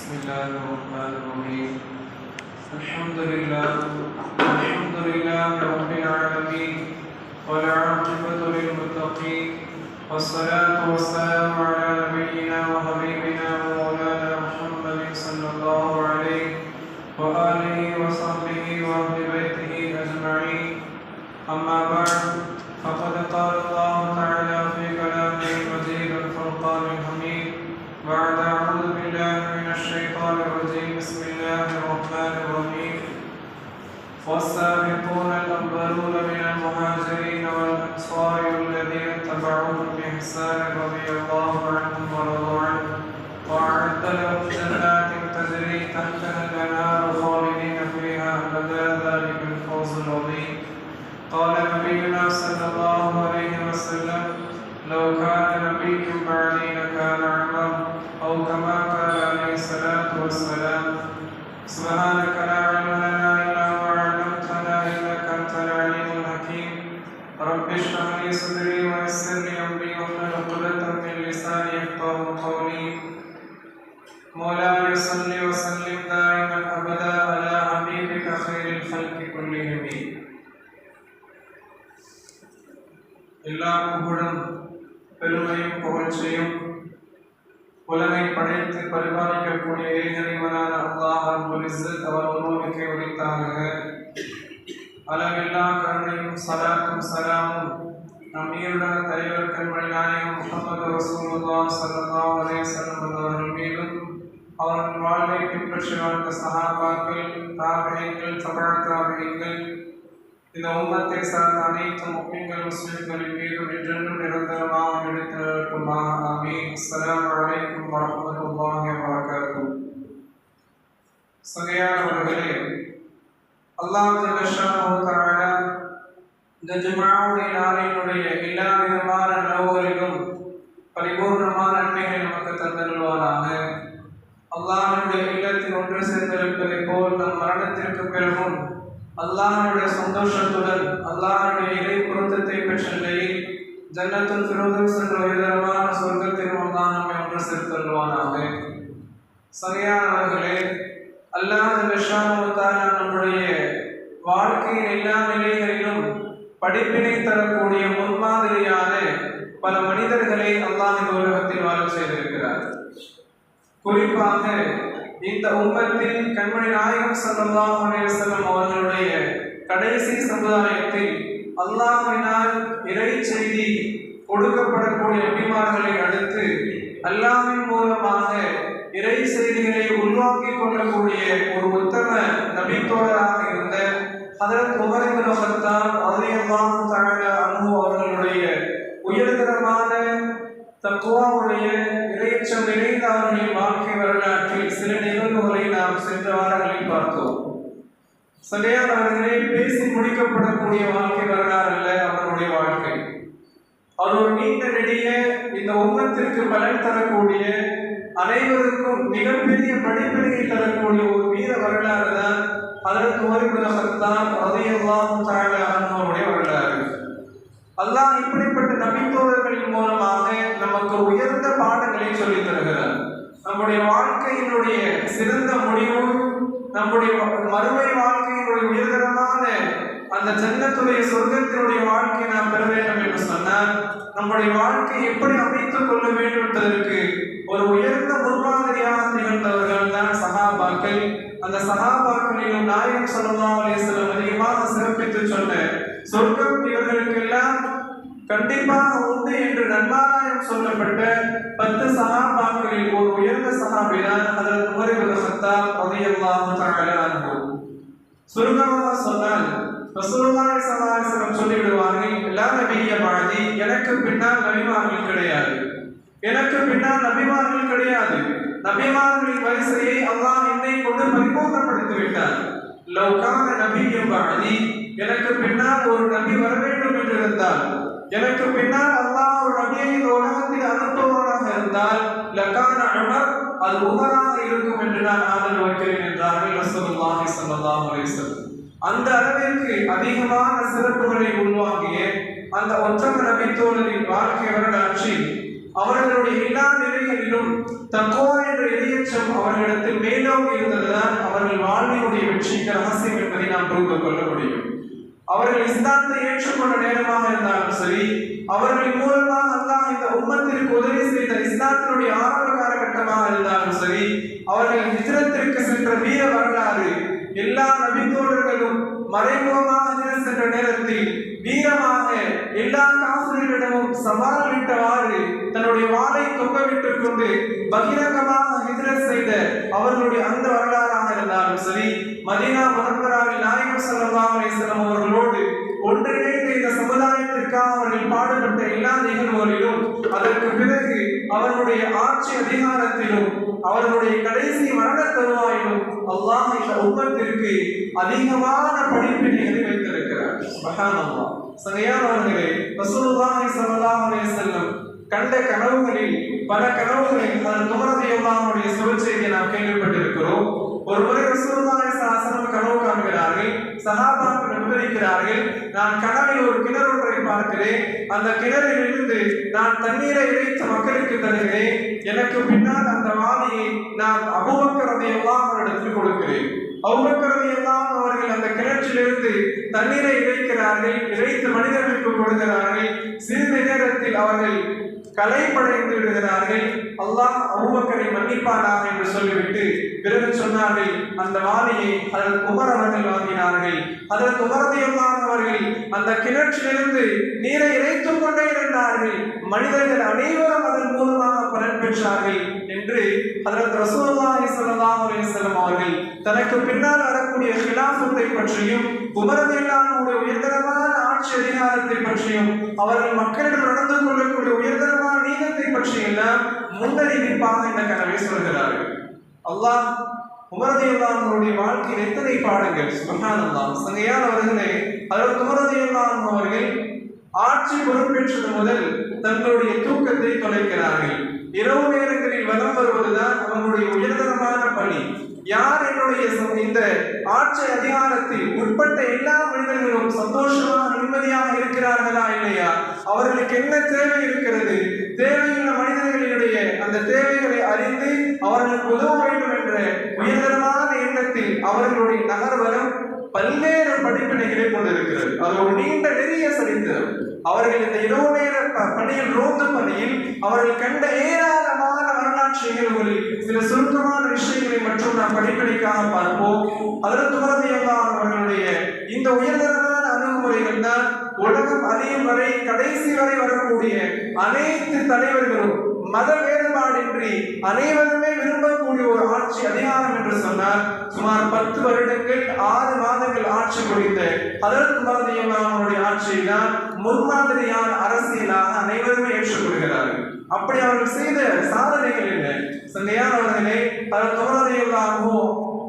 بسم الله الرحمن الرحيم. الحمد لله رب العالمين، والعاقبة للمتقين، والصلاة والسلام على نبينا وحبيبنا ومولانا محمد صلى الله عليه وآله وصحبه وأهل بيته أجمعين. أما بعد، فقد قال الله تعالى في كلامه المجيد الفرقان الحميد بعد أعوذ بالله من الشيطان الرجيم. بسم الله الرحمن الرحيم. والسابقون الأولون من المهاجرين والأنصار الذين اتبعوهم بإحسان رضي الله عنهم ورضوا عنه وأعد لهم جنات تجري تحتها الأنهار خالدين فيها أبدا ذلك الفوز العظيم. قال نبينا صلى الله عليه وسلم: لو كان نبي بعدي لكان عمر، أو كما قال عليه الصلاة والسلام. سبحانك لا علم لنا إلا ما علمتنا إنك أنت العليم الحكيم. رب اشرح لي صدري ويسر لي أمري واحلل عقدة من لساني يفقهوا قولي. مولاي صل وسلم دائما أبدا على حبيبك خير الخلق كلهم. எல்லா புகழும் பெருமையும் புகழ்ச்சியும் உலகை படைத்து பரிபாலிக்கக்கூடிய இறைவனான அல்லாஹ் ரப்பல் இஸ்ஸத் அவர் ஒருவனுக்கே உரித்தாக. அளவில்லா கருணையும் சலாத்தும் சலாமும் நம் மீதுள்ள தலைவர் கண்மணி நாயகம் முஹம்மது ரசூலுல்லாஹ் ஸல்லல்லாஹு அலைஹி வஸல்லம் அவர்கள் மீதும், அவர்கள் வாழ்வை பின்பற்றி வாழ்ந்த சஹாபாக்கள், தாபிஈன்கள், தபஅ தாபிஈன்கள், இந்த உம்மத்தை சார்ந்த அனைத்து முஃமின்கள் முஸ்லிம்களின் மீதும் என்றென்றும் நிரந்தரமாக நிலைத்திருக்குமாக. ஆமீன். அஸ்ஸலாமு அலைக்கும் வரஹ்மத்துல்லாஹி வபரகாத்துஹு. சங்கையானவர்களே, அல்லாஹ் ஜல்ல ஷானஹு தஆலா இந்த ஜும்ஆவுடைய நாளினுடைய எல்லா விதமான நலவுகளிலும் பரிபூர்ணமான நன்மைகளை நமக்கு தந்தருள்வானாக. அல்லாஹ்வுடைய இல்லத்தில் ஒன்று சேர்ந்திருப்பதை போல் நம் மரணத்திற்கு பிறகும் அல்லாஹ்வுடைய சந்தோஷத்துடன் அல்லாஹ்வுடைய இறை பொருத்தத்தை பெற்ற நிலையில் ஜன்னத்துல் ஃபிர்தௌஸ் என்ற உயர்தரமான சொர்க்கத்தில் அல்லாஹ் நம்மை ஒன்று சேர்த்தருள்வானாக. சரியானவர்களே, அல்லாஹ் ஜல்ல ஷானஹு தஆலா நம்முடைய வாழ்க்கையின் எல்லா நிலைகளிலும் படிப்பினை தரக்கூடிய முன்மாதிரியான பல மனிதர்களை அல்லாஹ் இந்த உலகத்தில் வாழ செய்திருக்கிறார். குறிப்பாக இந்த உம்மத்தில் கண்மணி நாயகம் ஸல்லல்லாஹு அலைஹி வஸல்லம் அவர்களுடைய கடைசி சமுதாயத்தில் அல்லாஹ்வினால் இறை செய்தி கொடுக்கப்படக்கூடிய நபிமார்களை அடுத்து அல்லாஹ்வின் மூலமாக இறை செய்திகளை உள்வாங்கிக் கொள்ளக்கூடிய ஒரு உத்தம நபித்தோழராக இருந்த ஹதரத் உமர் இப்னு கத்தாப் ரலியல்லாஹு தஆலா அன்ஹு அவர்களுடைய உயர்தரமான தக்வாவுடைய இறையச்சம் நிறைந்த அவர்களின் வாழ்க்கை வரலாற்றில் சில நிகழ்வுகளை நாம் சென்ற வாரங்களில் பார்த்தோம். சரியானவர்களே, பேசி முடிக்கப்படக்கூடிய வாழ்க்கை வரலாறு அல்ல அவர்களுடைய வாழ்க்கை. அவர் ஒரு நீண்ட நெடிய இந்த உம்மத்திற்கு பலன் தரக்கூடிய, அனைவருக்கும் மிகப்பெரிய படிப்பினையை தரக்கூடிய ஒரு வீர வரலாறு தான் ஹதரத் உமர் இப்னு கத்தாப் ரலியல்லாஹு தஆலா அன்ஹுவுடைய வரலாறு. அல்லாஹ் இப்படிப்பட்ட நபித்தோழர்களின் மூலமாக நமக்கு உயர்ந்த பாடங்களை சொல்லித் தருகிறார். நம்முடைய வாழ்க்கையினுடைய சிறந்த முடிவு, நம்முடைய மறுமை வாழ்க்கையினுடைய உயர்தரமான அந்த ஜன்னத்துடைய சொர்க்கத்தினுடைய வாழ்க்கையை நாம் பெற வேண்டும் என்று சொன்னால் நம்முடைய வாழ்க்கை எப்படி அமைத்துக் கொள்ள வேண்டும் என்பதற்கு ஒரு உயர்ந்த முன்மாதிரியாக திகழ்ந்தவர்கள் தான் சஹாபாக்கள். அந்த சஹாபாக்களிலும் நாயகம் ஸல்லல்லாஹு அலைஹி வஸல்லம் அதிகமாக சிறப்பித்து சொன்ன சொர்க்கம் இவர்களுக்கெல்லாம் கண்டிப்பாக உண்டு என்று நன்மாராயம் சொல்லப்பட்ட 10 சஹாபாக்களில் ஒரு உயர்ந்த சஹாபிதான் ஹதரத் உமர் இப்னு கத்தாப் ரலியல்லாஹு தஆலா அன்ஹு. சுருக்கமாக சொன்னால் ரசூலுல்லாஹி ஸல்லல்லாஹு அலைஹி வஸல்லம் சொல்லிவிடுவார்கள்: லா நபிய்ய பஅதி, எனக்கு பின்னால் நபிமார்கள் கிடையாது, எனக்கு பின்னால் நபிமார்கள் கிடையாது. நபிமார்களின் வரிசையை அல்லாஹ் என்னை கொண்டு பரிபூர்ணப்படுத்தி விட்டார். லவ் கான நபிய்ய பஅதி, எனக்கு பின்னால் ஒரு நபி வர வேண்டும் என்று இருந்தால், எனக்கு பின்னால் அல்லாஹ் ஒரு நபியை இந்த உலகத்தில் அனுப்புவதாக இருந்தால் லகான உமர், அது உமராக இருக்கும் என்று நான் ஆதரவு வைக்கிறேன் என்றார்கள் ரசூலுல்லாஹி ஸல்லல்லாஹு அலைஹி வஸல்லம். அந்த அளவிற்கு அதிகமான சிறப்புகளை உள்வாங்கிய அந்த ஒற்றம நபித்தோழரின் வாழ்க்கை வரலாற்றில் அவர்களுடைய எல்லா நிலைகளிலும் தக்வா என்ற இறையச்சம் அவர்களிடத்தில் மேலோங்கி இருந்ததுதான் அவர்கள் வாழ்வினுடைய வெற்றிக்கு ரகசியம் என்பதை நாம் புரிந்து கொள்ள முடியும். அவர்கள் இஸ்லாத்தை ஏற்றுக்கொண்ட நேரமாக இருந்தாலும் சரி, அவர்கள் மூலமாக அல்லாஹ் இந்த உம்மத்திற்கு உதவி செய்த இஸ்லாத்தினுடைய ஆரம்ப காலகட்டமாக இருந்தாலும் சரி, அவர்கள் ஹிஜ்ரத்திற்கு சென்ற வீர வரலாறு, எல்லா நபித்தோழர்களும் மறைமுகமாக சென்ற நேரத்தில் வீரமாக எல்லா காஃபிர்களிடமும் சவால் விட்டவாறு தன்னுடைய வாளை தொங்கவிட்டுக் கொண்டு பகிரங்கமாக ஹிஜ்ரத் செய்த அவர்களுடைய அந்த வரலாறாக இருந்தாலும் சரி, மதீனா முனவ்வராவில் நாயகம் ஸல்லல்லாஹு அலைஹி வஸல்லம் அவர்களோடு ஒன்றிணைந்த இந்த சமுதாயத்திற்காக அவர்கள் பாடுபட்ட எல்லா நிகழ்வுகளிலும், அதற்கு பிறகு அவர்களுடைய ஆட்சி அதிகாரத்திலும், அவர்களுடைய கடைசி மரண தருவாயிலும் அல்லாஹ் இந்த உம்மத்திற்கு அதிகமான படிப்பினைகளை வைத்திருக்கிறார். சுப்ஹானல்லாஹ். சங்கையானவர்களே, ரசூலுல்லாஹி ஸல்லல்லாஹு அலைஹி வஸல்லம் கண்ட கனவுகளில் பல கனவுகளில் அதன் துமரதியுடைய சுபச்செய்தியை நாம் கேள்விப்பட்டிருக்கிறோம். ஒரு முறை ரசூலுல்லாஹி ஸல்லல்லாஹு அலைஹி வஸல்லம் கனவு காண்கிறார்கள். சஹாபாக்கள் விவரிக்கிறார்கள், நான் கனவில் ஒரு கிணறு ஒன்றை பார்க்கிறேன். அந்த கிணறில் இருந்து நான் தண்ணீரை இறைத்து மக்களுக்கு தருகிறேன். எனக்கு பின்னால் அந்த வாளியை நான் அபூபக்கர் ரலியல்லாஹு அன்ஹு இடத்தில் கொடுக்கிறேன். அபூபக்கர் ரலியல்லாஹு அன்ஹு அவர்கள் அந்த கிணற்றிலிருந்து தண்ணீரை இறைக்கிறார்கள். இறைத்து மனிதர்களுக்கு கொடுக்கிறார்கள். சிறிது நேரத்தில் அவர்கள் கலைப்படைந்து விடுகிறார்கள். அல்லாஹ் அபூபக்கரை மன்னிப்பானாக என்று சொல்லிவிட்டு பிறகு சொன்னார்கள், அந்த வாளியை ஹஜ்ரத் உமர் அவர்கள் வாங்கினார்கள். ஹஜ்ரத் உமர் ரலியல்லாஹு அன்ஹு அவர்கள் அந்த கிணற்றிலிருந்து நீரை இறைத்துக் கொண்டே இருந்தார்கள். மனிதர்கள் அனைவரும் அதன் மூலமாக பலன் பெற்றார்கள் என்று ஹஜ்ரத் ரசூலுல்லாஹி ஸல்லல்லாஹு அலைஹி வஸல்லம் அவர்கள் தனக்கு பின்னால் வரக்கூடிய ஹிலாஃபத்தை பற்றியும், உமர் ரலியல்லாஹு அன்ஹு உயர்தரமான ஆட்சி அதிகாரத்தை பற்றியும், அவர்கள் மக்களிடம் நடந்து கொள்ளக்கூடிய உயர்தரமான நீதத்தை பற்றியெல்லாம் முன்னறிவிப்பாக இந்த கனவை சொல்கிறார்கள். அல்லாஹ் உமர் ரலியல்லாஹு அன்ஹுடைய வாழ்க்கையில் எத்தனை பாடங்கள்! சுப்ஹானல்லாஹ். சங்கையானவர்களே, ஹஜ்ரத் உமர் ரலியல்லாஹு அன்ஹு அவர்கள் ஆட்சி பொறுப்பேற்றது முதல் தங்களுடைய தூக்கத்தை தொலைக்கிறார்கள். இரவு நேரங்களில் வலம் வருவதுதான் அவர்களுடைய உயர்தரமான பணி. யார் என்னுடைய இந்த ஆட்சி அதிகாரத்தில் உட்பட்ட எல்லா மனிதர்களும் சந்தோஷமாக நிம்மதியாக இருக்கிறார்களா இல்லையா, அவர்களுக்கு என்ன தேவை இருக்கிறது, தேவையுள்ள மனிதர்களினுடைய அந்த தேவைகளை அறிந்து அவர்களுக்கு உதவ வேண்டும் என்ற உயர்தரமான எண்ணத்தில் அவர்களுடைய நகர்வலம் பல்வேறு படிப்பினைகளை கொண்டிருக்கிறது. அது ஒரு நீண்ட நெறிய சரித்திரம். அவர்கள் இந்த இரவு நேர பணியில், ரோந்து பணியில் அவர்கள் கண்ட ஏராளமான வரலாற்று நிகழ்வுகளில் சில சுருக்கமான விஷயங்களை மற்றும் நாம் படிப்படிக்காக பார்ப்போம். ஹஜ்ரத் உமர் ரலியல்லாஹு அன்ஹு அவர்களுடைய இந்த உயர்தரமான அணுகுமுறைகள் தான் உலகம் அழியும் வரை கடைசி வரை வரக்கூடிய அனைத்து தலைவர்களும் மத வேறுபாடின்றி அனைவருமே விரும்பக்கூடிய ஒரு ஆட்சி அதிகாரம் என்று சொன்னார். சுமார் 10 வருடங்கள் 6 மாதங்கள் ஆட்சி புரிந்த ஹஜ்ரத் உமர் ரலியல்லாஹு அன்ஹுடைய ஆட்சியை தான் முன்மாதிரியான அரசியலாக அனைவருமே ஏற்றுக்கொள்கிறார்கள். அப்படி அவர்கள் செய்த சாதனைகள் என்ன? சங்கையானவர்களே, ஹஜ்ரத் உமர் ரலியல்லாஹு அன்ஹு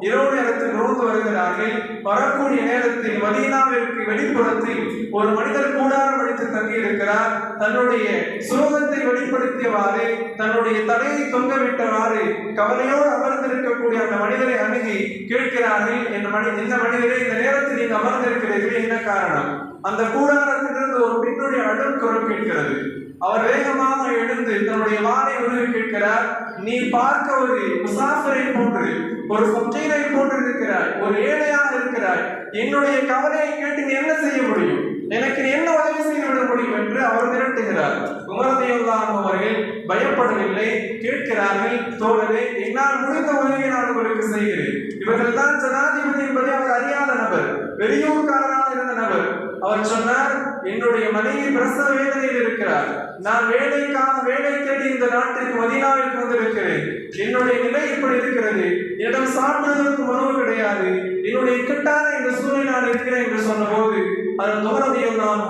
இரவு நேரத்தில் ரோந்து வருகிறார்கள். வரக்கூடிய நேரத்தில் மதீனாவிற்கு வெளிப்புறத்தில் ஒரு மனிதர் கூடாரம் அடித்து தங்கியிருக்கிறார். தன்னுடைய சோகத்தை வெளிப்படுத்தியவாறு, தன்னுடைய தலையை தொங்கவிட்டவாறு கவலையோடு அமர்ந்திருக்கக்கூடிய அந்த மனிதரை அணுகி கேட்கிறார்கள், இந்த மனிதரை இந்த நேரத்தில் நீங்க அமர்ந்திருக்கிறீர்கள், என்ன காரணம்? அந்த கூடாரத்திலிருந்து ஒரு பெண்ணுடைய அழும் குரல் கேட்கிறது. அவர் வேகமாக எழுந்து தன்னுடைய வாளை உருவி கேட்கிறார், நீ பார்க்க ஒரு முசாஃபிரை போன்று, ஒரு ஃபக்கீரை போன்று இருக்கிறாய், ஒரு ஏழையாக இருக்கிறாய், என்னுடைய கவலையை கேட்டு நீ என்ன செய்ய முடியும், எனக்கு என்ன உதவி செய்துவிட முடியும் என்று அவர் மிரட்டுகிறார். உமர் ரலியல்லாஹு அன்ஹு அவர்கள் பயப்படவில்லை, கேட்கிறார்கள், தோழரே, என்னால் முடிந்த உதவியை நான் உங்களுக்கு செய்கிறேன். இவர்கள் தான் ஜனாதிபதி என்பதை அவர் அறியாத நபர், வெளியூர்காரராக இருந்த நபர். அவர் சொன்னார், என்னுடைய மனைவி பிரசவ வேதனையில் இருக்கிறார், நான் வேலை தேடி இந்த நாட்டிற்கு மதீனாவிற்கு வந்திருக்கிறேன், என்னுடைய நிலை இப்படி இருக்கிறது, என்னிடம் சாப்பிடுவதற்கு உணவு கிடையாது, என்னுடைய இக்கட்டான இந்த சூழலில் நான் இருக்கிறேன் என்று சொன்னபோது அதன் துமரதியெல்லாம்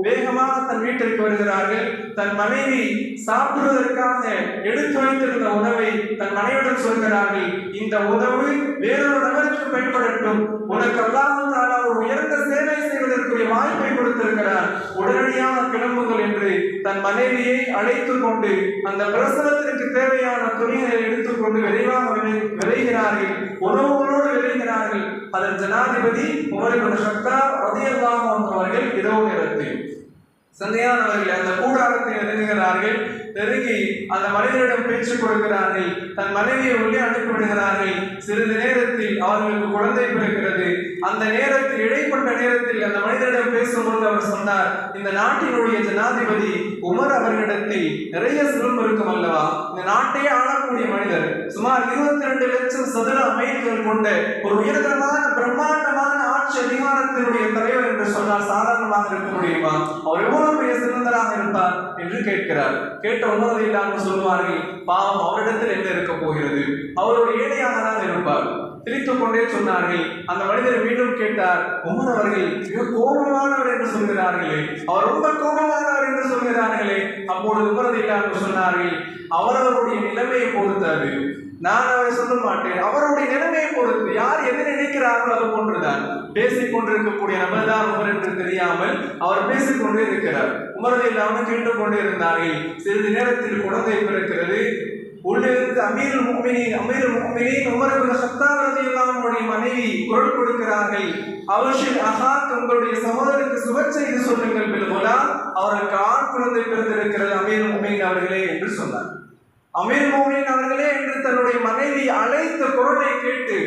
வேகமாக தன் வீட்டிற்கு வருகிறார்கள். தன் மனைவி சாப்பிடுவதற்காக எடுத்து வைத்திருந்த உணவை தன் மனைவிடம் சொல்கிறார்கள், இந்த உணவு வேறொரு நபருக்கு பயன்படட்டும், உனக்கு அல்லாஹ் தஆலா ஒரு உயர்ந்த சேவை செய்வதற்குரிய வாய்ப்பை கொடுத்திருக்கிறார், உடனடியாக கிளம்புங்கள் என்று தன் மனைவியை அழைத்துக் கொண்டு அந்த பிரசவத்திற்கு தேவையான துணிகளை எடுத்துக்கொண்டு விரைவாக விரைகிறார்கள், உணவுகளோடு விரைகிறார்கள். அதன் ஜனாதிபதி உமர் இப்னு கத்தாப் ரலியல்லாஹு அன்ஹு அவர்கள் இரவு நேரத்தில் சந்தையானவர்கள் அந்த கூடாரத்தில் இறங்குகிறார்கள். நெருங்கி அந்த மனிதரிடம் பேச்சு கொடுக்கிறார்கள். தன் மனைவியை உள்ளே அனுப்பிவிடுகிறார்கள். சிறிது நேரத்தில் அவர்களுக்கு குழந்தை பிறக்கிறது. அந்த நேரத்தில், இடைப்பட்ட நேரத்தில் அந்த மனிதரிடம் பேசும்போது அவர் சொன்னார், இந்த நாட்டினுடைய ஜனாதிபதி உமர் அவர்களிடத்தில் நிறைய செல்வம் இருக்கும் அல்லவா, இந்த நாட்டையே ஆளக்கூடிய மனிதர், சுமார் 22 லட்சம் சதுர மைல்கள் கொண்ட ஒரு உயர்தரமான பிரம்மாண்டமான ஆட்சி அதிகாரத்தினுடைய தலைவர் என்று சொன்னால் சாதாரணமாக இருக்க முடியுமா? அவர் எவ்வளவு பெரிய சிறந்தராக இருப்பார் என்று கேட்கிறார். கேட்ட உணர்வு இல்லாமல் சொல்வார்கள், பாவம், அவரிடத்தில் என்ன இருக்க போகிறது, அவரோட ஏழையாக தான் இருப்பார். திரித்துக் கொண்டே சொன்னார்கள். அந்த மனிதர் மீண்டும் கேட்டார், உமர் அவர்கள் மிக கோபமானவர் என்று சொல்கிறார்களே, அவர் ரொம்ப கோபமானவர் என்று சொல்கிறார்களே. அப்பொழுது உமர் இல்லாமல் சொன்னார்கள், அவரவருடைய நிலைமையை பொறுத்தது, நான் அவரை சொல்ல மாட்டேன், அவருடைய நிலைமையை பொறுத்து யார் எதை நினைக்கிறார்களோ அது போன்றுதான். பேசிக் கொண்டிருக்கக்கூடிய நபர் தான் உமர் என்று தெரியாமல் அவர் பேசிக் கொண்டே இருக்கிறார். உமர் இல்லாமல் கேட்டுக்கொண்டே இருந்தார்கள். சிறிது நேரத்தில் குழந்தை பிறக்கிறது. உள்ளிருந்து அமீருல் முஃமினீன் உமர் இப்னு கத்தாப் ரலியல்லாஹு அன்ஹுடைய மனைவி குரல் கொடுக்கிறார்கள், அவஷிர் அஹாக், உங்களுடைய சகோதரருக்கு சுப செய்தி சொல்லுங்கள், பில் குலாம், அவருக்கு ஆண் குழந்தை பிறந்திருக்கிறது அமீருல் முஃமினீன் அவர்களே என்று சொன்னார். அமீருல் முஃமினீன் அவர்களே என்று தன்னுடைய மனைவி அழைத்த குரலை கேட்டு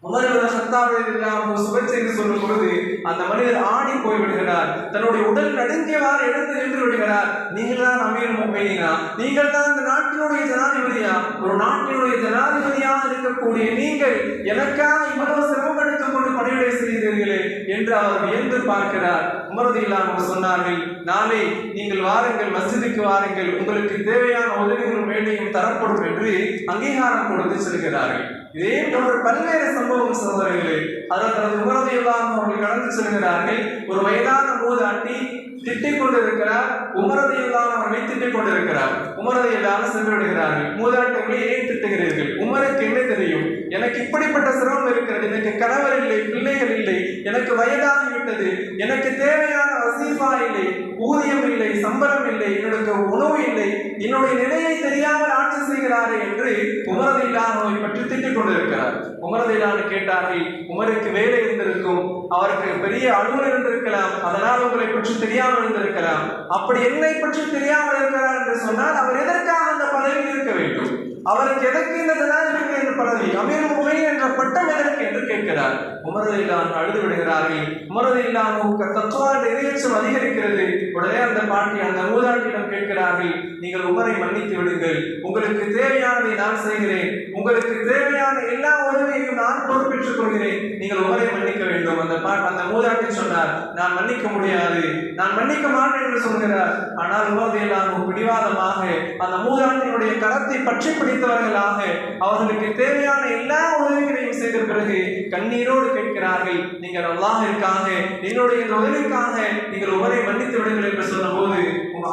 உமர் இப்னு கத்தாப் ரலியல்லாஹு அன்ஹு சுப செய்தி சொல்லும் பொழுது அந்த மனிதர் ஆடி போய்விடுகிறார். தன்னுடைய உடல் நடுங்கியவாறு எழுந்து நின்று விடுகிறார். நீங்கள் தான் அமீருல் முஃமினீனா? நீங்கள் தான் இந்த நாட்டினுடைய ஜனாதிபதியா? ஒரு நாட்டினுடைய ஜனாதிபதியாக இருக்கக்கூடிய நீங்கள் எனக்காக இவ்வளவு சிரமம் எடுத்துக் கொண்டு பணிவிடை செய்தீர்களே என்று அவர் வியந்து பார்க்கிறார். உமர் ரலியல்லாஹு அன்ஹு சொன்னார்கள், நாளை நீங்கள் வாருங்கள், மஸ்ஜிதுக்கு வாருங்கள், உங்களுக்கு தேவையான உதவிகளும் வேலையும் தரப்படும் என்று அங்கீகாரம் கொடுத்து செல்கிறார்கள். இதே போன்ற பல்வேறு சம்பவம் சகோதரர்களே, அதற்கு உமர் ரலியல்லாஹு அன்ஹு அவர்கள் கடந்து செல்கிறார்கள். ஒரு வயதான மூதாட்டி திட்டிக் கொண்டிருக்கிறார். உமர் ரலியல்லாஹு அன்ஹு அவர்களை திட்டிக் கொண்டிருக்கிறார். உமர் ரலியல்லாஹு அன்ஹு சென்று விடுகிறார்கள். மூதாட்டிகளை ஏன் திட்டுகிறீர்கள்? உமருக்கு என்ன தெரியும்? எனக்கு இப்படிப்பட்ட சிரமம் இருக்கிறது, எனக்கு கணவர் இல்லை, பிள்ளைகள் இல்லை, எனக்கு வயதாகிவிட்டது, எனக்கு தேவையான வசீஃபா இல்லை, ஊதியம் இல்லை, சம்பளம் இல்லை, என்னுடைய உணவு இல்லை, என்னுடைய நிலையை தெரியாமல் ஆட்சி செய்கிறாரே என்று உமர் ரலியல்லாஹு அன்ஹு பற்றி திட்டிக் கொண்டிருக்கிறார். உமர் ரலியல்லாஹு அன்ஹு கேட்டார்கள், உமருக்கு வேலை இருந்திருக்கும், அவருக்கு பெரிய அலுவலர் இருந்திருக்கலாம், அதனால் உங்களை பற்றி தெரியாமல் இருந்திருக்கலாம். அப்படி என்னை பற்றி தெரியாமல் இருக்கிறார் என்று சொன்னால் அவர் எதற்காக அந்த பதவியில் இருக்க வேண்டும்? அவருக்கு எதற்கு இந்த ஜனாதிபதி என்ற பதவி, அமீருல் முஃமினீன் என்ற பட்டம் எதற்கு என்று கேட்கிறார். உமர் ரலியல்லாஹு அன்ஹு அழுது விடுகிறார்கள். உமர் ரலியல்லாஹு அன்ஹு தக்வா இறையச்சம் அதிகரிக்கிறது. உடனே அந்த பாட்டி அந்த மூதாட்டியிடம் கேட்கிறார்கள், நீங்கள் உமரை மன்னித்து விடுங்கள், உங்களுக்கு தேவையானதை நான் செய்கிறேன், உங்களுக்கு தேவையான எல்லா உதவியையும் நான் பொறுப்பேற்றுக் கொள்கிறேன், நீங்கள் உமரை மன்னிக்க வேண்டும். அந்த மூதாட்டி சொன்னார், நான் மன்னிக்க முடியாது, நான் மன்னிக்க மாட்டேன் என்று சொல்கிறார். ஆனால் உமர் ரலியல்லாஹு அன்ஹு பிடிவாதமாக அந்த மூதாட்டியினுடைய கரத்தை பற்றி பிடித்தவர்களாக அவர்களுக்கு தேவையான எல்லா உதவிகளையும் செய்த பிறகு கண்ணீரோடு கேட்கிறார்கள், நீங்கள் அல்லாஹ்விற்காக என்னுடைய இந்த உதவிக்காக நீங்கள் உமரை மன்னித்து விடுங்கள் என்று சொன்னபோது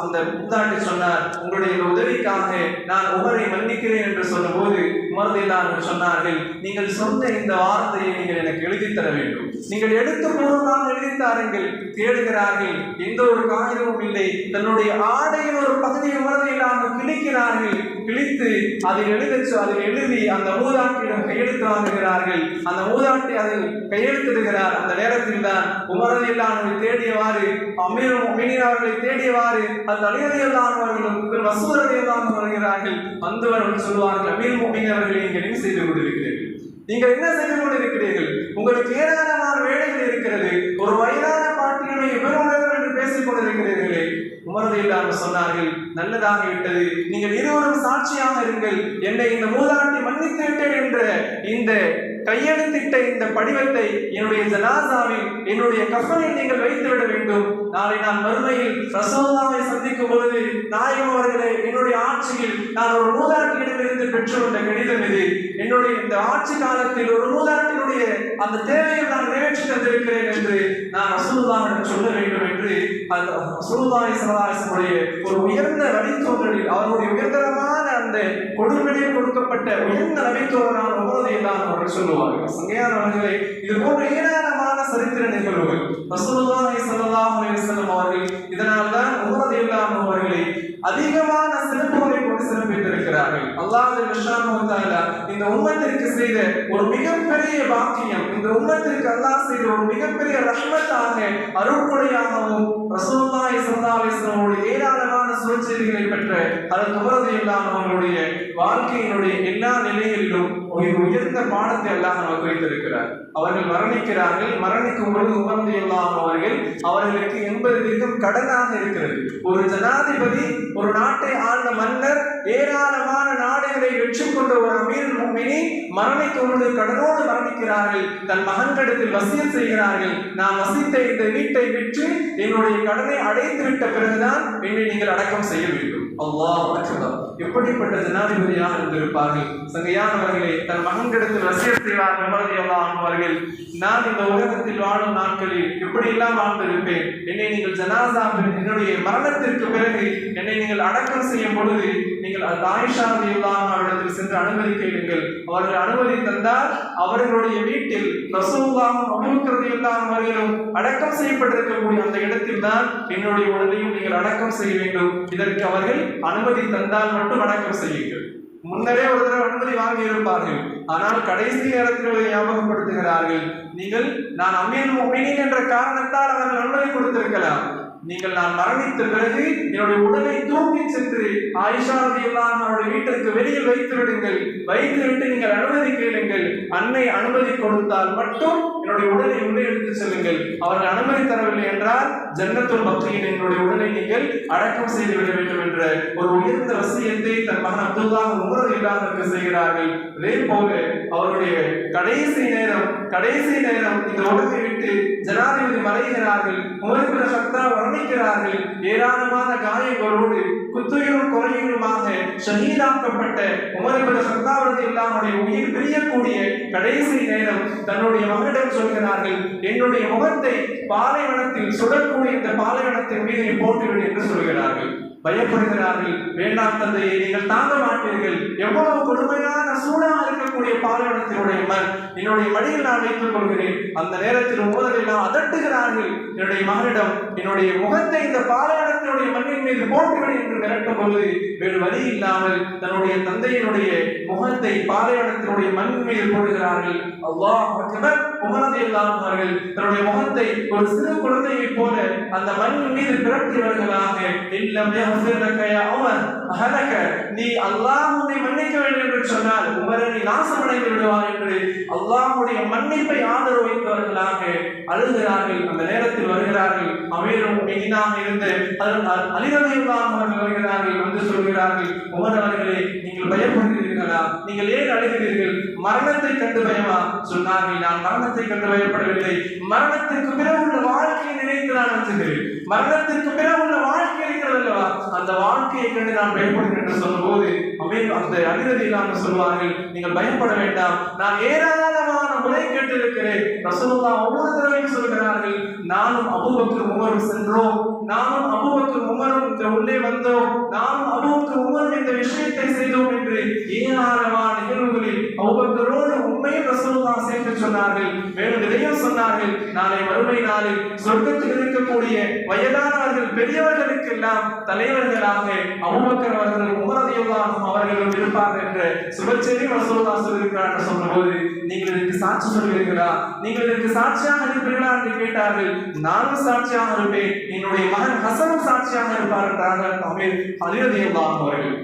அந்த மூதாட்டி சொன்னார், உங்களுடைய உதவிக்காக நான் உமரை மன்னிக்கிறேன் என்று சொன்னபோது உமர் ரலியல்லாஹு அன்ஹு சொன்னார்கள், நீங்கள் சொன்ன இந்த வார்த்தையை நீங்கள் எனக்கு எழுதித் தர வேண்டும், நீங்கள் எழுத்துப்பூர்வமாக எழுதித்தாருங்கள். தேடுகிறார்கள், எந்த ஒரு காகிதமும் இல்லை. தன்னுடைய ஆடையின் ஒரு பகுதியை உமர் ரலியல்லாஹு அன்ஹு கிழிக்கிறார்கள். கிழித்து அதில் எழுதி அந்த மூதாட்டியிடம் கையெழுத்து வாங்குகிறார்கள். அந்த மூதாட்டி அதில் கையெழுத்திடுகிறார். அந்த நேரத்தில் தான் உமர் ரலியல்லாஹு அன்ஹு தேடியவாறு, அமீருல் முஃமினீன் அவர்களை தேடியவாறு அந்த அலி ரலியல்லாஹு அன்ஹு அவர்களும் மஸ்ஊத் ரலியல்லாஹு அன்ஹு வருகிறார்கள். வந்தவர்கள் சொல்வார்கள், அமீருல் முஃமினீன் அவர்களை நீங்கள் என்ன செய்து கொண்டிருக்கிறீர்கள்? நீங்கள் என்ன செய்து கொண்டிருக்கிறீர்கள்? உங்களுக்கு ஏராளமான வேலைகள் இருக்கிறது, ஒரு வயதான பாட்டியுடைய பெருமளவு என்று பேசிக் கொண்டிருக்கிறீர்களே. உமர் ரலியல்லாஹு அன்ஹு சொன்னார்கள், நல்லதாக விட்டது, நீங்கள் இருவரும் சாட்சியாக இருங்கள், என்னை இந்த மூதாட்டி மன்னித்து விட்டேன் என்ற இந்த கையெழுத்திட்ட இந்த படிவத்தை என்னுடைய ஜனாசாவில், என்னுடைய கஃபனில் நீங்கள் வைத்துவிட வேண்டும். நாளை நான் மறுமையில் ரசூலுல்லாஹை சந்திக்கும் பொழுது, நாயகம் அவர்களே, என்னுடைய ஆட்சியில் நான் ஒரு மூதாட்டியிடமிருந்து பெற்றுக்கொண்ட கடிதம் இது, என்னுடைய இந்த ஆட்சி காலத்தில் ஒரு மூதாட்டினுடைய அந்த தேவையை நான் நிறைவேற்றி தந்திருக்கிறேன் என்று நான் ரசூலுல்லாஹிடம் சொல்ல வேண்டும் என்று அந்த ரசூலுல்லாஹி ஸல்லல்லாஹு அலைஹி வஸல்லம் ஒரு உயர்ந்த வழித்தோன்றலில், அவருடைய உயர்தரமான அந்த கொடுமையில் கொடுக்கப்பட்ட உயர்ந்த நபித்தோழரான உமர் ரலியல்லாஹு அன்ஹு அவர்கள் சொல்லுவார்கள். சங்கையானவர்களே, இது போன்ற ஏராளமான சரித்திர நிகழ்வுகள் ரசூலுல்லாஹி ஸல்லல்லாஹு அலைஹி வஸல்லம் அவர்கள் இதனால் தான் உமர் ரலியல்லாஹு அன்ஹு அவர்களை அதிகமான சிறப்புகளை கொண்டு சிறப்பித்திருக்கிறார்கள். அல்லாஹ் ஜல்லல்லாஹு தஆலா இந்த உம்மத்திற்கு செய்த ஒரு மிகப்பெரிய பாக்கியம், இந்த உம்மத்திற்கு அல்லாஹ் செய்த ஒரு மிகப்பெரிய ரஹ்மத்தாக, அருட்கொடையாகவும் ரசூலுல்லாஹி ஸல்லல்லாஹு அலைஹி வஸல்லம் ஏராளமான சுழற்சிகளை பெற்ற ஹஜ்ரத் உமர் ரலியல்லாஹு அன்ஹு அவர்களுடைய வாழ்க்கையினுடைய எல்லா நிலைகளிலும் ஒரு உயர்ந்த பாடத்தை அல்லாஹ் நமக்கு வைத்திருக்கிறார். அவர்கள் மரணிக்கிறார்கள். மரணிக்கும் பொழுது உமர் ரலியல்லாஹு அன்ஹு அவர்கள் அவர்களுக்கு 80 திர்ஹம் கடனாக இருக்கிறது. ஒரு ஜனாதிபதி, ஒரு நாட்டை ஆண்ட மன்னர், ஏராளமான நாடுகளை வெற்றி கொண்ட ஒரு அமீருல் முஃமினீன் மரணிக்கும் பொழுது கடனோடு மரணிக்கிறார்கள். தன் மகன்களிடத்தில் வசியத் செய்கிறார்கள், நான் வசித்த இந்த வீட்டை விற்று என்னுடைய கடனை அடைத்து விட்ட பிறகுதான் என்னை நீங்கள் அடக்கம் செய்ய வேண்டும். அல்லாஹ் அக்பர். எப்படிப்பட்ட ஜனாதிபதியாக இருந்திருப்பார்கள். சங்கையானவர்களே, தன் மகன்களிடத்தில் வசியத் செய்வார்கள் உமர் ரலியல்லாஹு அன்ஹு அவர்கள், நான் இந்த உலகத்தில் வாழும் நாட்களில் எப்படியெல்லாம் வாழ்ந்திருப்பேன், என்னை நீங்கள் ஜனாசா, என்னுடைய மரணத்திற்கு பிறகு என்னை நீங்கள் அடக்கம் செய்யும் பொழுது நீங்கள் ஆயிஷா ரலியல்லாஹு அன்ஹா இடத்தில் சென்று அனுமதி கேளுங்கள். அவர்கள் அனுமதி தந்தால் அவர்களுடைய வீட்டில் ரசூலுல்லாஹும் அபூபக்கர் ரலியல்லாஹு அன்ஹு அவர்களும் அடக்கம் செய்யப்பட்டிருக்கக்கூடிய அந்த இடத்தில் தான் என்னுடைய உடலையும் நீங்கள் அடக்கம் செய்ய வேண்டும். இதற்கு அவர்கள் அனுமதி தந்தால் மட்டும் அடக்கம் செய்யுங்கள். முன்னரே ஒரு தடவை அனுமதி வாங்கி இருப்பார்கள், ஆனால் கடைசி நேரத்தில் ஞாபகப்படுத்துகிறார்கள், நீங்கள் நான் அமீருல் முஃமினீன் என்ற காரணத்தால் அவர்கள் அனுமதி கொடுத்திருக்கலாம், நீங்கள் நான் மரணித்த பிறகு என்னுடைய உடலை தூக்கி சென்று ஆயிஷா ரலியல்லாஹு அன்ஹா அவருடைய வீட்டிற்கு வெளியில் வைத்து விடுங்கள், வைத்துவிட்டு நீங்கள் அனுமதி கேளுங்கள், அன்னை அனுமதி கொடுத்தால் மட்டும் என்னுடைய உடலை உள்ளே எடுத்து செல்லுங்கள், அவர்கள் அனுமதி தரவில்லை என்றால் ஜன்னத்துல் பக்ரீன் என்னுடைய உடலை நீங்கள் அடக்கம் செய்து விட வேண்டும் என்ற ஒரு உயர்ந்த வசியத்தை தன் மகன் அப்துல்லாஹ் உமர் ரலியல்லாஹு அன்ஹு செய்கிறார்கள். அதே போல அவருடைய கடைசி நேரம் இந்த உலகை விட்டு ஜனாதிபதி மறைகிறார்கள். உமர் இப்னு கத்தாப் வர்ணிக்கிறார்கள், ஏராளமான காயங்களோடு குத்துயிரும் குறையுமாக ஷஹீதாக்கப்பட்ட உமர் இப்னு கத்தாப் ரலியல்லாஹு அன்ஹு உயிர் பிரியக்கூடிய கடைசி நேரம் தன்னுடைய மகனிடம் சொல்கிறார்கள், என்னுடைய முகத்தை பாலைவனத்தில் சுடக்கூடிய இந்த பாலைவனத்தின் மீது நீ போட்டுவிடு என்று சொல்கிறார்கள். பயப்படுகிறார்கள், வேண்டாம் தந்தையை, நீங்கள் தாங்க மாட்டீர்கள், எவ்வளவு கொடுமையான சூடாக இருக்கக்கூடிய பாலைவனத்தினுடைய மண் என்னுடைய மடியில் நான் வைத்துக் கொள்கிறேன். அந்த நேரத்தில் உமரெல்லாம் அதட்டுகிறார்கள், என்னுடைய மகனிடம் என்னுடைய முகத்தை இந்த பாலைவனத்தினுடைய மண்ணின் மீது போட்டுவிடு என்று மிரட்டும் பொழுது வேறு வழி இல்லாமல் தன்னுடைய தந்தையினுடைய முகத்தை பாலைவனத்தினுடைய மண் மீது போடுகிறார்கள். அல்லாஹ் அக்பர். உமர் ரலியல்லாஹு அன்ஹு அவர்கள் தன்னுடைய முகத்தை ஒரு சிறு குழந்தையை போல அந்த மண் மீது பிரட்டியவர்களாக, இல்லம் யஃபிரக யா உமர் அஹலக, நீ அல்லாஹ் உன்னை மன்னிக்க வேண்டும் என்று சொன்னால் உமரை நீ நாசமடைந்து விடுவார் என்று அல்லாஹ்வுடைய மன்னிப்பை ஆதரவு வைத்தவர்களாக அழுகிறார்கள். அந்த நேரத்தில் வருகிறார்கள் அமீருல் முஃமினீனாக இருந்த அலி ரலியல்லாஹு அன்ஹு வருகிறார்கள். வந்து சொல்கிறார்கள், உமர் அவர்களே, நீங்கள் பயப்படுகிறீர்களா? நீங்கள் ஏன் அழுகிறீர்கள்? மரணத்தை கண்டு பயமா? சொன்னார்கள், நான் மரணத்தை கண்டு பயப்படவில்லை, மரணத்திற்கு பிறகு உள்ள வாழ்க்கையை நினைத்து நான் அஞ்சுகிறேன். மரணத்திற்கு பிறகு உள்ள வாழ்க்கை இருக்கிறது அல்லவா, அந்த வாழ்க்கையை கண்டு நான் பயப்படுகிறேன் என்று சொல்லும்போது அந்த அலி ரலியல்லாஹு அன்ஹு சொல்வார்கள், நீங்கள் பயப்பட வேண்டாம், நான் ஏராளமான முறை கேட்டிருக்கிறேன். ரசூலுல்லாஹ் ஒவ்வொரு தடவையும் சொல்கிறார்கள், நானும் அபூபக்கர் உமரும் சென்றோம், நானும் அபூபக்கர் உமரும் உள்ளே வந்தோம், நானும் அபூபக்கர் உமரும் இந்த விஷயத்தை செய்தோம் என்று ஏராளமான நிகழ்வுகளில் அபூபக்கரோடு உண்மையும் ரசூலுல்லாஹ் சேர்த்து சொன்னார்கள். மேலும் இதையும் சொன்னார்கள், நாளை மறுமை நாளில் சொர்க்கத்தில் இருக்கக்கூடிய வயதானவர்கள் பெரியவர்களுக்கெல்லாம் தலைவர்களாக அபூபக்கர் அவர்கள் உமர் ரலியல்லாஹு அன்ஹு அவர்களும் இருப்பார்கள் என்ற சுபச்செய்தி ரசூலுல்லாஹ் சொல்லியிருக்கிறார் என்று சொன்னபோது, நீங்கள் இதற்கு சாட்சி சொல்வீர்களா, நீங்கள் இதற்கு சாட்சியாக இருப்பீர்களா என்று கேட்டார்கள். நானும் சாட்சியாக இருப்பேன், என்னுடைய மகன் ஹசனும் சாட்சியாக இருப்பார் என்றார்கள் அமீர் அலி ரலியல்லாஹு அன்ஹு அவர்கள்.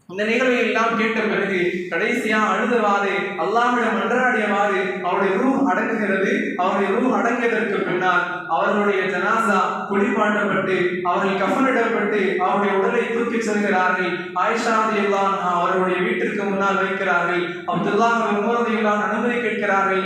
இந்த நிகழ்வை எல்லாம் கேட்ட பிறகு கடைசியா அழுதவாறு அல்லாஹ்விடம் மன்றாடியவாறு அவருடைய ரூஹ் அடங்குகிறது. அவருடைய ரூஹ் அடங்கியதற்கு பின்னால் அவர்களுடைய ஜனாசா குளிப்பாட்டப்பட்டு அவர்கள் கஃனிடப்பட்டு அவருடைய உடலை தூக்கி செல்கிறார்கள். ஆயிஷா ரலியல்லாஹு அன்ஹா அவருடைய வீட்டிற்கு முன்னால் வைக்கிறார்கள். அப்துல்லாஹ் உமர் ரலியல்லாஹு அன்ஹு அனுமதி கேட்கிறார்கள்.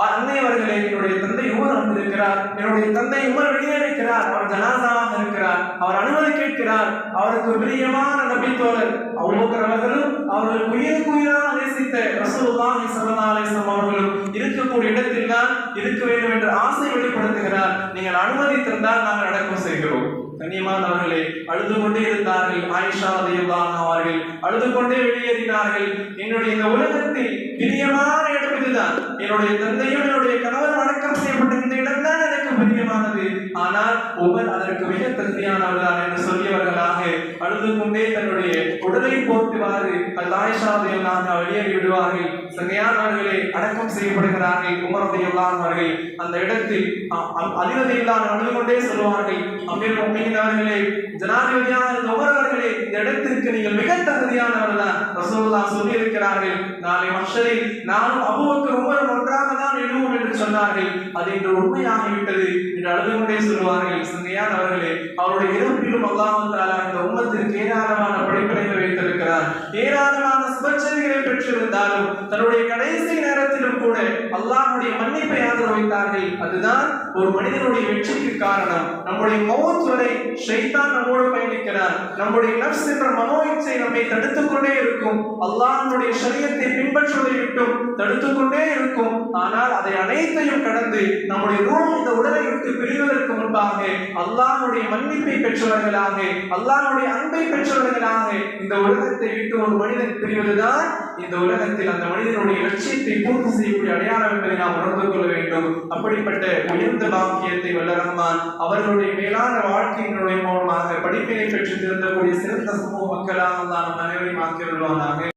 அன்னை அவர்களே, என்னுடைய தந்தை உமர் வந்திருக்கிறார், என்னுடைய தந்தை உமர் வெளியே இருக்கிறார், அவர் ஜனாசாவாக இருக்கிறார், அவர் அனுமதி கேட்கிறார். அவருக்கு பிரியமான நபி தோழர் அபூபக்கர் அவர்களும் அவர்கள் உயிருக்கு உயிராக நேசித்த ரசூலுல்லாஹி ஸல்லல்லாஹு அலைஹி வஸல்லம் அவர்களும் இருக்கக்கூடிய இடத்தில் தான் இருக்க வேண்டும் என்ற ஆசை வெளிப்படுத்துகிறார். நீங்கள் அனுமதி தந்தால் நாங்கள் அடக்கம் செய்கிறோம். கண்ணியமானவர்களே, அழுது கொண்டே இருந்தார்கள். ஆயிஷா ரலியல்லாஹு அன்ஹா அவர்கள் அழுது கொண்டே வெளியேறினார்கள். என்னுடைய இந்த உலகத்தில் பிரியமான இடம் இதுதான், என்னுடைய தந்தையும் என்னுடைய கணவரும் அடக்கம் செய்யப்பட்ட இந்த இடம் தான் எனக்கு பிரியமானது. ஆனால் உமர் அதற்கு மிக தகுதியானவர்தான் என்று சொல்லியவர்களாக அழுது கொண்டே தன்னுடைய உடலை போர்த்துவாறு தாய்ஷாதையெல்லாம் வெளியேறி விடுவார்கள். சங்கையானவர்களே அடக்கம் செய்யப்படுகிறார்கள். உமர் ரலியல்லாஹு அவர்கள் அந்த இடத்தில் அதிபதியில்லாத அழுது கொண்டே சொல்லுவார்கள், அமீர் முஃமினீன் அவர்களே, ஜனாதிபதியான உமர் அவர்களே, இந்த இடத்திற்கு நீங்கள் மிக தகுதியானவர்தான். ரசூலுல்லாஹ் சொல்லி இருக்கிறார்கள், நாளை மஹ்ஷரில் நானும் அபூபக்கர் உமரும் ஒன்றாக தான் எழுவோம் என்று சொன்னார்கள். அது இன்று உண்மையாகிவிட்டது என்று அழுது கொண்டே சொல்லுவார்கள். சங்கையானவர்களே, அவருடைய இறப்பிலும் அல்லாஹ் தஆலா இந்த உம்மத்திற்கு ஏராளமான படிப்பினைகளை வைத்திருக்கிறார். ஏராளமான சுபச்செய்திகளை பெற்றிருந்தாலும் தன்னுடைய கடைசி நேரத்திலும் கூட அல்லாஹ்வுடைய மன்னிப்பை ஆதரவு வைத்தார்கள். அதுதான் ஒரு மனிதனுடைய வெற்றிக்கு காரணம். நம்முடைய மௌத் வரை ஷைத்தான் நம்மோடு பயணிக்கிறான். நம்முடைய நஃப்ஸ் என்ற மனோ இச்சை நம்மை தடுத்துக் கொண்டே இருக்கும். அல்லாஹ்வுடைய ஷரியத்தை பின்பற்றுவதை விட்டும் தடுத்துக் கொண்டே இருக்கும். ஆனால் அதை அனைத்தையும் கடந்து நம்முடைய ரூஹ் இந்த உடலை விட்டு பிரிவதற்கு முன்பாக அல்லாஹ்வுடைய மன்னிப்பை பெற்றவர்களாக, அல்லாஹ்வுடைய அன்பை பெற்றவர்களாக இந்த உலகத்தை விட்டு ஒரு மனிதன் பிரிவதுதான் இந்த உலகத்தில் அந்த மனிதனுடைய லட்சியத்தை பூர்த்தி செய்யக்கூடிய அடையாளம் என்பதை நாம் உணர்ந்து கொள்ள வேண்டும். அப்படிப்பட்ட உயர்ந்த பாக்கியத்தை வல்ல ரஹ்மான் அவர்களுடைய மேலான வாழ்க்கையினுடைய மூலமாக படிப்பினை பெற்று திருந்தக்கூடிய சிறந்த சமூக மக்களாக தான் அனைவரையும் ஆக்கியுள்ளானாக.